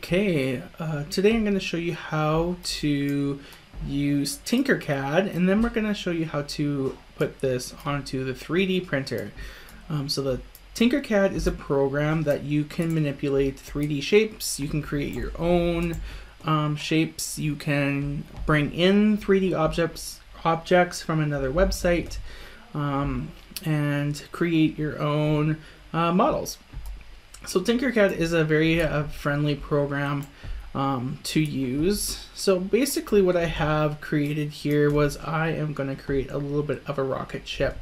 Okay, today I'm going to show you how to use Tinkercad, and then we're going to show you how to put this onto the 3D printer. So the Tinkercad is a program that you can manipulate 3D shapes. You can create your own shapes. You can bring in 3D objects from another website and create your own models. So Tinkercad is a very friendly program to use. So basically what I have created here was I am going to create a little bit of a rocket ship.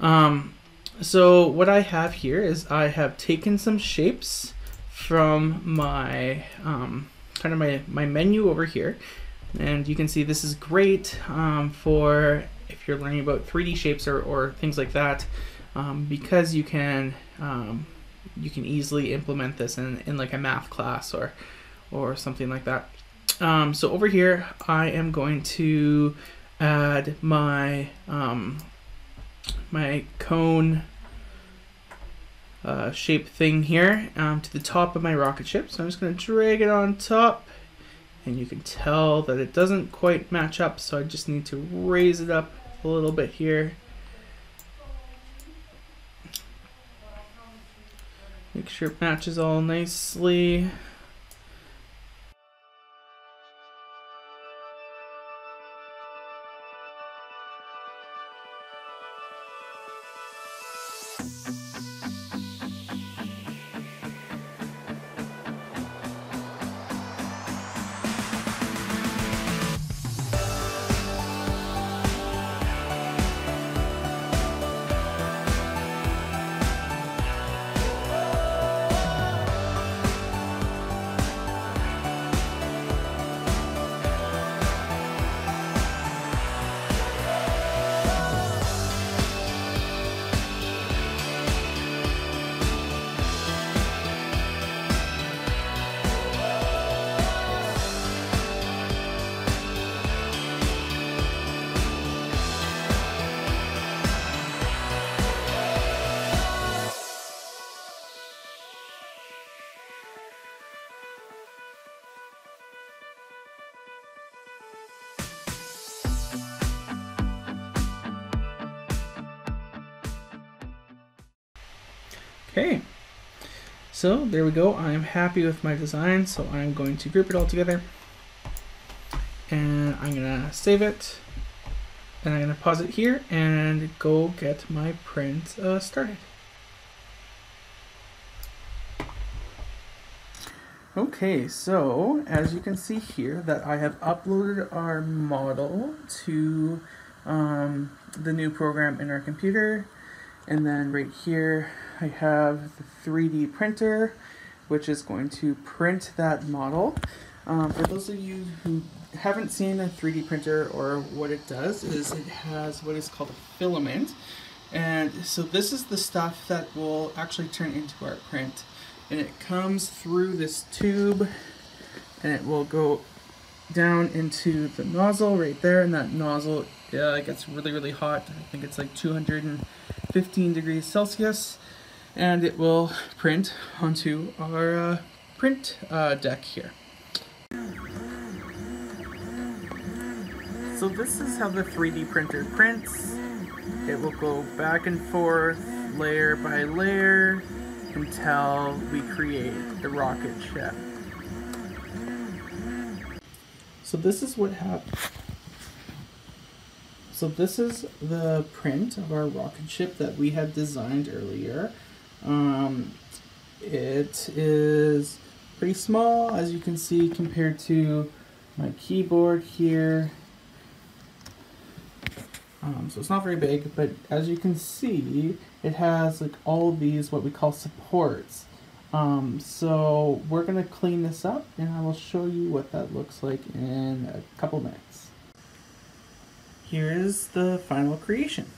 So what I have here is I have taken some shapes from my my menu over here, and you can see this is great for if you're learning about 3D shapes or things like that, because you can easily implement this in like a math class or something like that. So over here I am going to add my my cone shape thing here to the top of my rocket ship. So I'm just going to drag it on top, and you can tell that it doesn't quite match up, so I just need to raise it up a little bit here. Make sure it matches all nicely. Okay, so there we go. I'm happy with my design, so I'm going to group it all together, and I'm gonna save it, and I'm gonna pause it here and go get my print started. Okay, so as you can see here that I have uploaded our model to the new program in our computer. And then right here I have the 3D printer, which is going to print that model. For those of you who haven't seen a 3D printer or what it does, is it has what is called a filament. And so this is the stuff that will actually turn into our print. And it comes through this tube, and it will go down into the nozzle right there, and that nozzle gets really hot. I think it's like 215 degrees Celsius, and it will print onto our print deck here. So this is how the 3D printer prints. It will go back and forth, layer by layer, until we create the rocket ship. So this is what happens. So this is the print of our rocket ship that we had designed earlier. It is pretty small, as you can see, compared to my keyboard here. So it's not very big, but as you can see, it has like all these what we call supports. So we're going to clean this up, and I will show you what that looks like in a couple minutes. Here is the final creation.